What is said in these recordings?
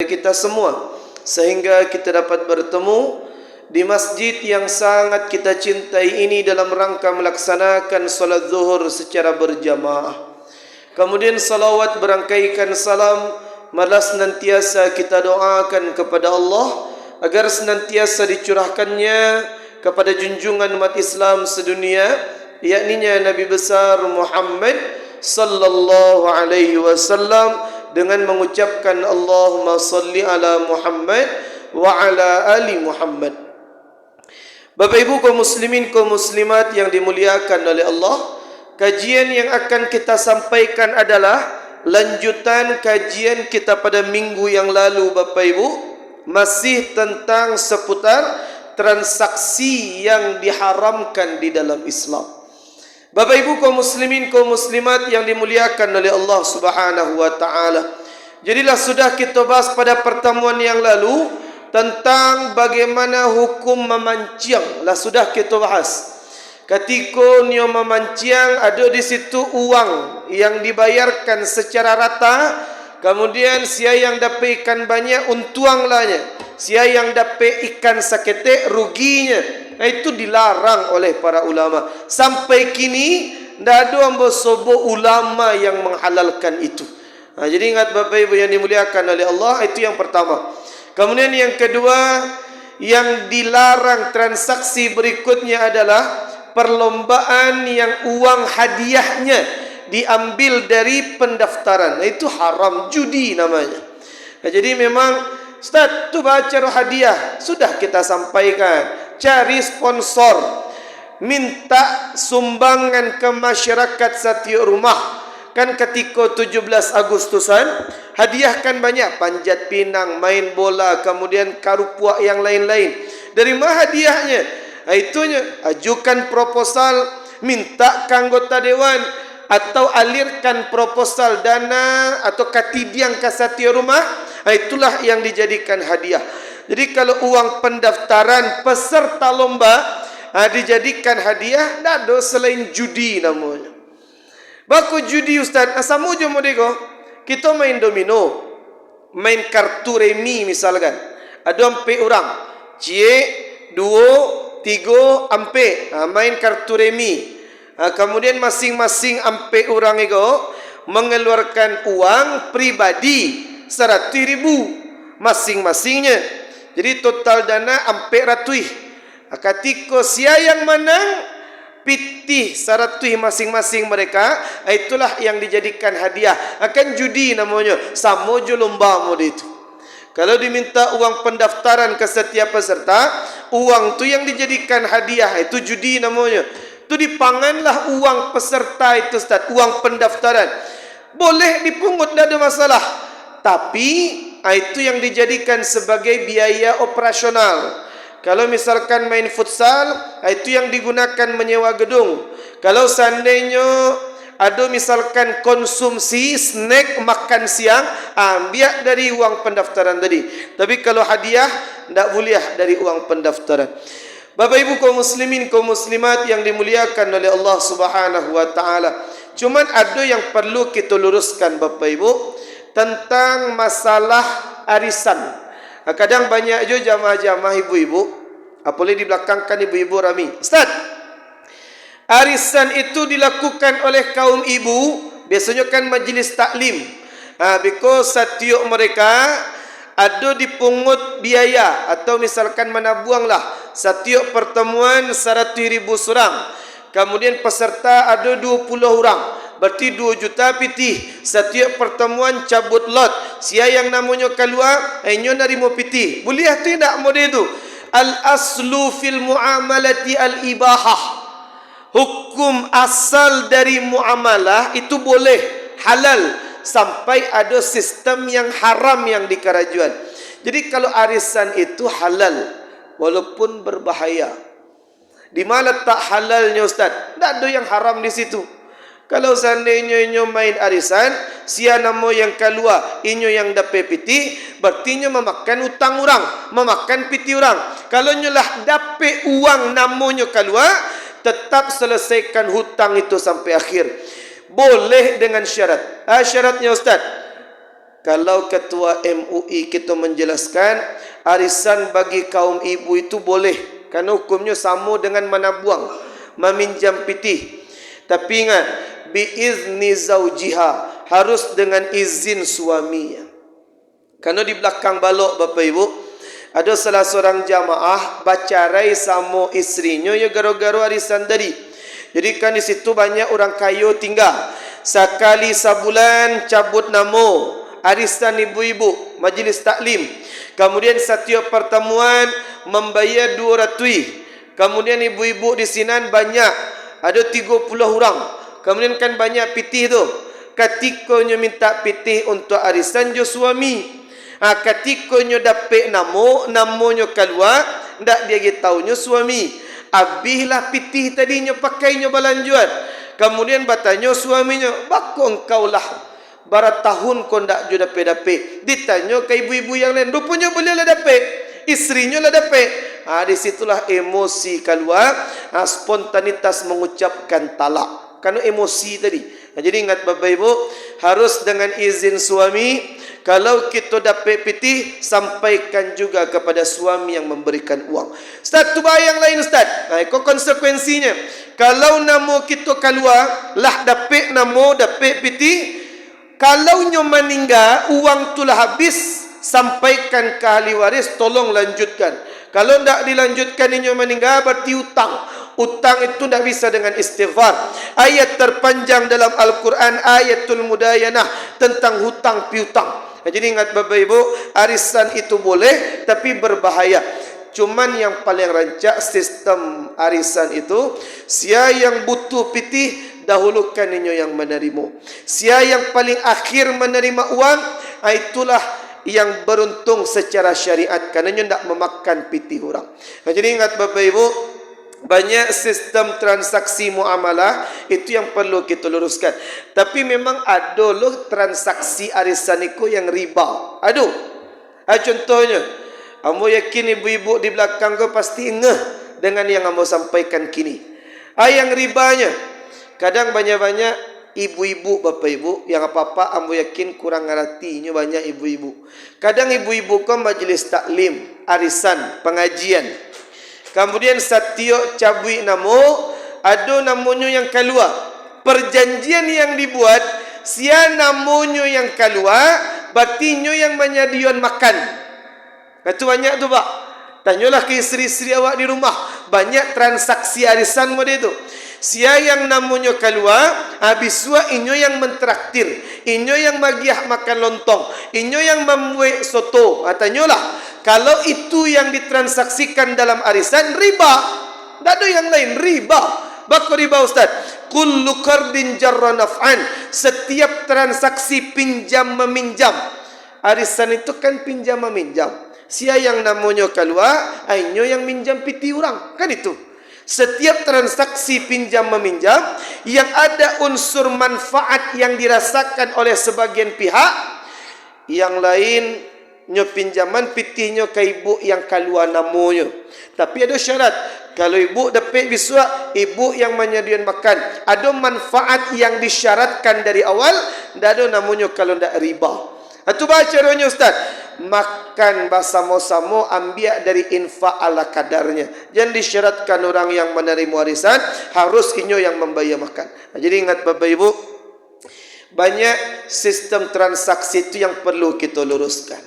kita semua sehingga kita dapat bertemu di masjid yang sangat kita cintai ini dalam rangka melaksanakan salat zuhur secara berjamaah. Kemudian salawat berangkaikan salam malah senantiasa kita doakan kepada Allah agar senantiasa dicurahkannya kepada junjungan umat Islam sedunia, yakninya Nabi besar Muhammad sallallahu alaihi wasallam, dengan mengucapkan Allahumma salli ala Muhammad wa ala ali Muhammad. Bapak Ibu kaum muslimin kaum muslimat yang dimuliakan oleh Allah, kajian yang akan kita sampaikan adalah lanjutan kajian kita pada minggu yang lalu. Bapak Ibu, masih tentang seputar transaksi yang diharamkan di dalam Islam. Bapak Ibu kaum muslimin kaum muslimat yang dimuliakan oleh Allah Subhanahu wa taala. Jadilah sudah kita bahas pada pertemuan yang lalu tentang bagaimana hukum memancing. Lah sudah kita bahas. Ketika nyo memancing, ada di situ uang yang dibayarkan secara rata. Kemudian sia yang dapat ikan banyak untuang lahnya, sia yang dapat ikan sakete ruginya. Itu dilarang oleh para ulama. Sampai kini tidak ada ambo sobo ulama yang menghalalkan itu. Jadi ingat Bapak Ibu yang dimuliakan oleh Allah, itu yang pertama. Kemudian yang kedua, yang dilarang transaksi berikutnya adalah perlombaan yang uang hadiahnya diambil dari pendaftaran. Itu haram, judi namanya. Jadi memang Ustaz, tu baca hadiah sudah kita sampaikan. Cari sponsor, minta sumbangan ke masyarakat setiap rumah. Kan ketika 17 Agustusan, hadiahkan banyak, panjat pinang, main bola, kemudian karupuak yang lain-lain. Dari mana hadiahnya? Itunya, ajukan proposal, minta ke anggota dewan, atau alirkan proposal dana atau katidiang ke setiap rumah. Itulah yang dijadikan hadiah. Jadi kalau uang pendaftaran peserta lomba dijadikan hadiah, tidak ada selain judi namanya. Baku judi Ustaz, asamu je modego. Kita main domino, main kartu remi misalkan. Ada 4 orang. Cie, 2, 3, 4. Main kartu remi. Kemudian masing-masing 4 orang itu mengeluarkan uang pribadi 100,000 masing-masingnya. Jadi total dana 400. Ketika sia yang menang, pitih 100 masing-masing mereka, itulah yang dijadikan hadiah. Akan judi namanya, sama je lomba mode itu. Kalau diminta uang pendaftaran ke setiap peserta, uang tu yang dijadikan hadiah, itu judi namanya. Itu dipanganlah uang peserta itu Ustaz, uang pendaftaran. Boleh dipungut, tidak ada masalah. Tapi itu yang dijadikan sebagai biaya operasional. Kalau misalkan main futsal, itu yang digunakan menyewa gedung. Kalau seandainya ada misalkan konsumsi snack makan siang, ambil dari uang pendaftaran tadi. Tapi kalau hadiah, tidak boleh dari uang pendaftaran. Bapak Ibu kaum muslimin kaum muslimat yang dimuliakan oleh Allah Subhanahu wa taala. Cuman ada yang perlu kita luruskan Bapak Ibu tentang masalah arisan. Kadang banyak je jamaah-jamaah ibu-ibu, apalagi di belakang kan ibu-ibu rami. Ustaz, arisan itu dilakukan oleh kaum ibu, biasanya kan majlis taklim. Because setiap mereka ada dipungut biaya atau misalkan mana buanglah setiap pertemuan 100,000 seorang. Kemudian peserta ada 20 orang. Berarti 2 juta pitih. Setiap pertemuan cabut lot. Sia yang namanya keluar, nyo narimo pitih. Boleh tidak model itu? Al-aslu fil muamalati al-ibahah. Hukum asal dari muamalah itu boleh, halal. Sampai ada sistem yang haram yang dikerajuan. Jadi kalau arisan itu halal, walaupun berbahaya. Di mana tak halalnya Ustaz? Tak ada yang haram di situ. Kalau seandainya inyo main arisan, sia namo yang keluar, inyo yang dapat piti, berarti inyo memakan utang orang, memakan piti orang. Kalau inyo lah dapat uang namonyo keluar, tetap selesaikan hutang itu sampai akhir. Boleh dengan syarat. Syaratnya Ustaz, Kalau ketua MUI kita menjelaskan arisan bagi kaum ibu itu boleh, kerana hukumnya sama dengan menabuang, meminjam pitih. Tapi ingat, biizni zaujiha, harus dengan izin suaminya. Kerana di belakang balok Bapak Ibu, ada salah seorang jamaah bacarai sama isterinya ya gara-gara arisan tadi. Jadi kan di situ banyak orang kaya tinggal. Sekali sebulan cabut nama arisan ibu-ibu, majlis taklim. Kemudian setiap pertemuan membayar 200. Kemudian ibu-ibu di sini banyak, ada 30 orang. Kemudian kan banyak pitih tu. Ketikanya minta pitih untuk arisan jo suami. Ketikanya dapat namanya keluar, ndak dia tahunya suami. Habislah pitih tadinya pakainya balanjuan. Kemudian bertanya suaminya, "Bako engkau lah barat tahun kau ndak jo dapat-dapat." Ditanya ke ibu-ibu yang lain, rupanya boleh lah dapat, isterinya lah dapat. Di situlah emosi keluar, spontanitas mengucapkan talak. Karena emosi tadi. Jadi ingat Bapak Ibu, harus dengan izin suami. Kalau kita dapat pitih, sampaikan juga kepada suami yang memberikan uang. Ustaz, tu bayang lain Ustaz. Itu konsekuensinya. Kalau nama kita keluar, lah dapat nama, dapat pitih. Kalau nyo meninggal, uang tu lah habis, sampaikan ke ahli waris, tolong lanjutkan. Kalau tidak dilanjutkan nyo meninggal, berarti utang. Utang itu tidak bisa dengan istighfar. Ayat terpanjang dalam Al-Quran, ayatul mudayanah, tentang hutang piutang. Jadi ingat Bapak Ibu, arisan itu boleh, tapi berbahaya. Cuman yang paling rancak sistem arisan itu, sia yang butuh pitih, dahulukan inyo yang menerima. Sia yang paling akhir menerima uang, itulah yang beruntung secara syariat, kerana inyo tidak memakan pitih orang. Jadi ingat Bapak Ibu, banyak sistem transaksi muamalah itu yang perlu kita luruskan. Tapi memang ada loh transaksi arisan itu yang riba. Aduh. Contohnya, amo yakin ibu-ibu di belakang kau pasti ngeh dengan yang amo sampaikan kini. Yang ribanya, kadang banyak-banyak ibu-ibu, Bapak Ibu, yang apa-apa amo yakin kurang ngertinya banyak ibu-ibu. Kadang ibu-ibu kau majlis taklim, arisan, pengajian. Kemudian setiap cabui namo, ada namanya yang keluar. Perjanjian yang dibuat, sia namanya yang keluar, batinyo yang menyediakan makan. Itu banyak tu Pak. Tanyalah ke isteri-isteri awak di rumah. Banyak transaksi arisan model itu. Sia yang namanya keluar, habis suah inyo yang mentraktir. Inyo yang magiah makan lontong. Inyo yang membuat soto. Tanyalah. Kalau itu yang ditransaksikan dalam arisan, riba. Tak ada yang lain, riba. Bako riba Ustaz. Kullu qardin jarra naf'an. Setiap transaksi pinjam meminjam. Arisan itu kan pinjam meminjam. Sia yang namanya keluar, ainyo yang minjam piti orang. Kan itu. Setiap transaksi pinjam meminjam yang ada unsur manfaat yang dirasakan oleh sebagian pihak, yang lain nyo pinjaman pitihnya ke ibu yang keluar namanya. Tapi ada syarat. Kalau ibu dapat biswa, ibu yang menyediakan makan. Ada manfaat yang disyaratkan dari awal, tidak ada namanya kalau tidak riba. Itu baca caranya Ustaz. Makan bersama-sama, ambil dari infak ala kadarnya. Jangan disyaratkan orang yang menerima warisan harus inyo yang membayar makan. Jadi ingat Bapak Ibu, banyak sistem transaksi itu yang perlu kita luruskan.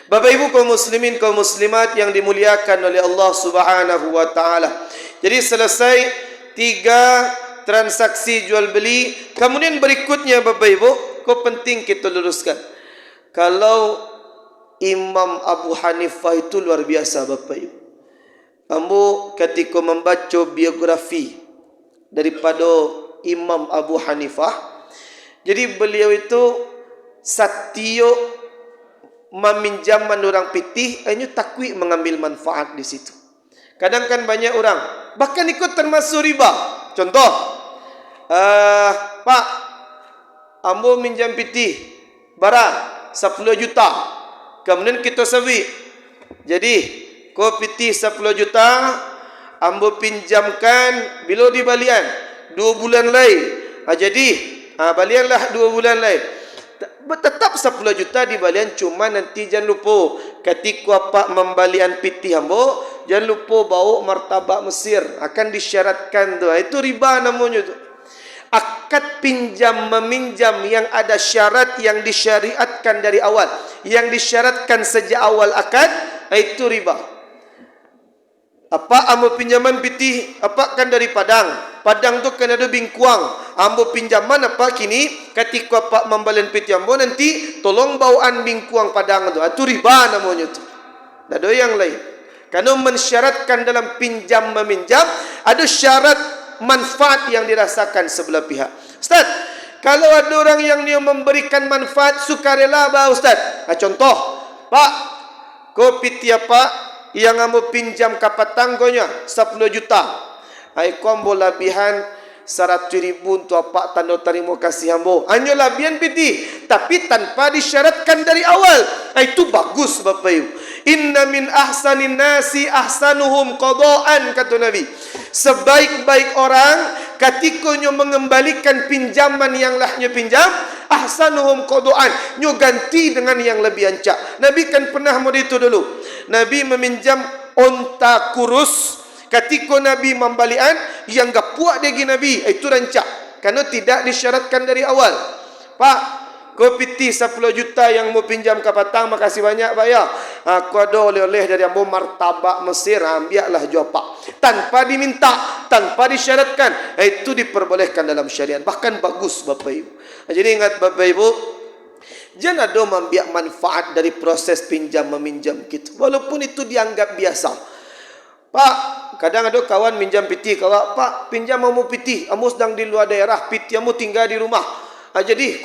Bapak Ibu kaum muslimin, kaum muslimat yang dimuliakan oleh Allah Subhanahu wa taala. Jadi selesai 3 transaksi jual beli. Kemudian berikutnya Bapak Ibu, kau penting kita luruskan. Kalau Imam Abu Hanifah itu luar biasa Bapak Ibu. Kamu ketika membaca biografi daripada Imam Abu Hanifah, jadi beliau itu satyo meminjamkan orang pitih, hanya takwi mengambil manfaat di situ. Kadang kan banyak orang bahkan ikut termasuk riba. Contoh, Pak, ambo minjam pitih barang 10 juta. Kemudian kita sawi. Jadi, kau pitih 10 juta, ambo pinjamkan bila di balian 2 bulan lain. Jadi, balianlah 2 bulan lain. Tetap 10 juta di balian, cuma nanti jangan lupa ketika pak membalian piti hambo, jangan lupa bawa martabak Mesir, akan disyaratkan tu. Itu riba namanya tu. Akad pinjam meminjam yang ada syarat yang disyariatkan dari awal, yang disyaratkan sejak awal akad, itu riba. Apa ambo pinjaman piti, apa kan dari Padang. Padang tu kan ada bingkuang. Ambo pinjaman apa kini ketika pak membalian piti ambo nanti tolong bawaan bingkuang Padang tu. Itu riba namanya tu. Tak ada yang lain. Karena mensyaratkan dalam pinjam meminjam ada syarat manfaat yang dirasakan sebelah pihak. Ustaz, kalau ada orang yang dia memberikan manfaat sukarela bah Ustaz. Contoh, Pak, kau piti apa yang kamu pinjam kapatang gonya 10 juta. Ai kombo labihan 100,000 untuk apa tanda terima kasih ambo. Hanya labihan piti, tapi tanpa disyaratkan dari awal. Itu bagus Bapak Ibu. Inna min ahsanin nasi ahsanuhum qadaan, kata Nabi. Sebaik-baik orang ketika mengembalikan pinjaman yang lahnya pinjam, ahsanuhum qadaan, nyo ganti dengan yang lebih ancak. Nabi kan pernah model itu dulu. Nabi meminjam onta kurus. Ketika Nabi membalian, yang gak puak lagi Nabi, itu rancak. Karena tidak disyaratkan dari awal. Pak, kau piti 10 juta yang mau pinjam ke Patang, makasih banyak Pak ya. Aku ada oleh-oleh dari ambo martabak Mesir, ambillah jawab Pak. Tanpa diminta, tanpa disyaratkan, itu diperbolehkan dalam syariat. Bahkan bagus Bapak Ibu. Jadi ingat Bapak Ibu, jangan ada membiak manfaat dari proses pinjam meminjam kita. Walaupun itu dianggap biasa. Pak, kadang ada kawan minjam piti, kawan, Pak, pinjam amu piti, amu sedang di luar daerah, piti amu tinggal di rumah. Jadi,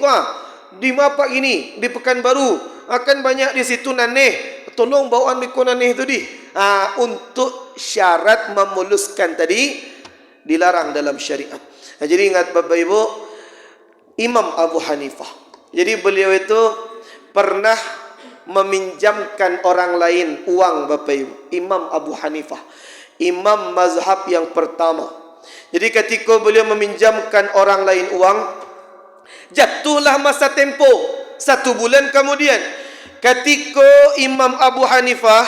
di Pak ini, di Pekanbaru, akan banyak di situ naneh, tolong bawaan mikun naneh itu di. Untuk syarat memuluskan tadi, dilarang dalam syariat. Jadi ingat Bapak Ibu, Imam Abu Hanifah. Jadi beliau itu pernah meminjamkan orang lain uang Bapak Ibu. Imam Abu Hanifah, imam mazhab yang pertama. Jadi ketika beliau meminjamkan orang lain uang, jatuhlah masa tempo 1 bulan kemudian, ketika Imam Abu Hanifah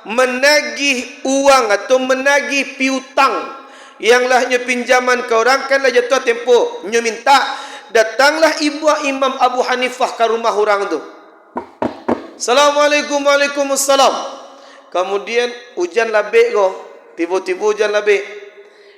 menagih uang atau menagih piutang yang lahnya pinjaman ke orang, kanlah jatuh tempo nyo minta, datanglah ibu Imam Abu Hanifah ke rumah orang tu. Assalamualaikum, waalaikumsalam. Kemudian hujan labik ko. Tiba-tiba hujan labik.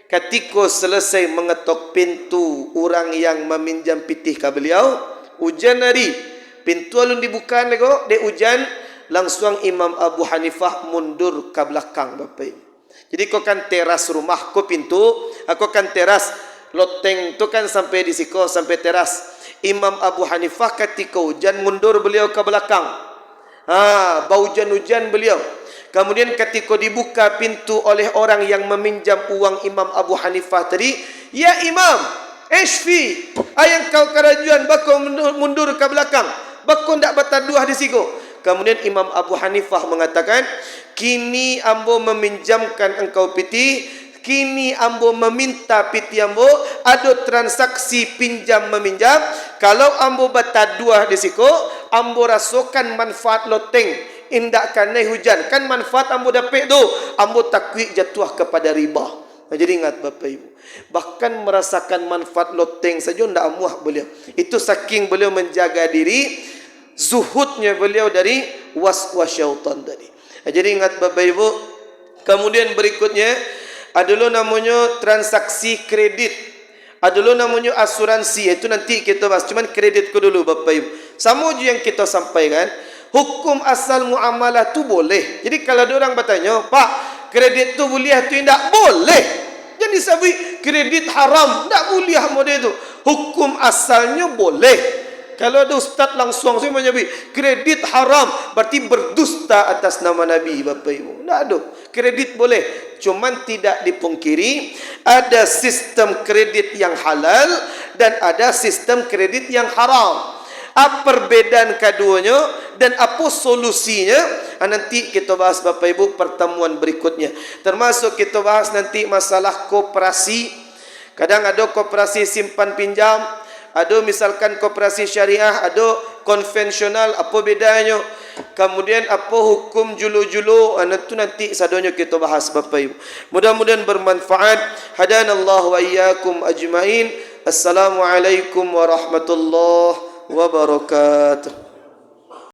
Ketika selesai mengetok pintu orang yang meminjam pitih ke beliau, hujan hari. Pintu alun dibuka lagi, dek hujan, langsung Imam Abu Hanifah mundur ke belakang Bapak Ibu. Jadi kau kan teras rumah, kau pintu, aku kan teras loteng tu kan sampai di siko, sampai teras. Imam Abu Hanifah ketika hujan mundur beliau ke belakang. Bau hujan-hujan beliau. Kemudian ketika dibuka pintu oleh orang yang meminjam uang Imam Abu Hanifah tadi, ya Imam, Ishfi, ayang kau kerajuan, bakau mundur ke belakang, bakau ndak bataduah di situ. Kemudian Imam Abu Hanifah mengatakan, kini ambo meminjamkan engkau piti, kini ambo meminta piti ambo, ada transaksi pinjam meminjam. Kalau ambo bataduah di situ, ambo rasakan manfaat loteng, indak kanai hujan, kan manfaat ambo dapat tu, ambo takwi jatuh kepada riba. Jadi ingat Bapak Ibu, bahkan merasakan manfaat loteng saja ndak amuah beliau. Itu saking beliau menjaga diri, zuhudnya beliau dari was-was syaitan tadi. Jadi ingat Bapak Ibu. Kemudian berikutnya adalah namanya transaksi kredit, adalah namanya asuransi. Itu nanti kita bahas, cuman kredit ku dulu Bapak Ibu. Sama je yang kita sampaikan, hukum asal muamalah tu boleh. Jadi kalau ada orang bertanya, Pak, kredit tu boleh tu tidak boleh. Jadi sabi kredit haram, tidak boleh model itu. Hukum asalnya boleh. Kalau ada ustaz langsung saya menyebut kredit haram, berarti berdusta atas nama Nabi Bapak Ibu. Tidak ada. Kredit boleh, cuman tidak dipungkiri ada sistem kredit yang halal dan ada sistem kredit yang haram. Apa perbedaan keduanya dan apa solusinya? Nanti kita bahas Bapak Ibu pertemuan berikutnya. Termasuk kita bahas nanti masalah koperasi. Kadang ada koperasi simpan pinjam, ada misalkan koperasi syariah, ada konvensional, apa bedanya? Kemudian apa hukum julu-julu? Itu nanti sadonyo kita bahas Bapak Ibu. Mudah-mudahan bermanfaat. Hadanallahu wa iyyakum ajmain. Assalamualaikum warahmatullahi wabarakatuh.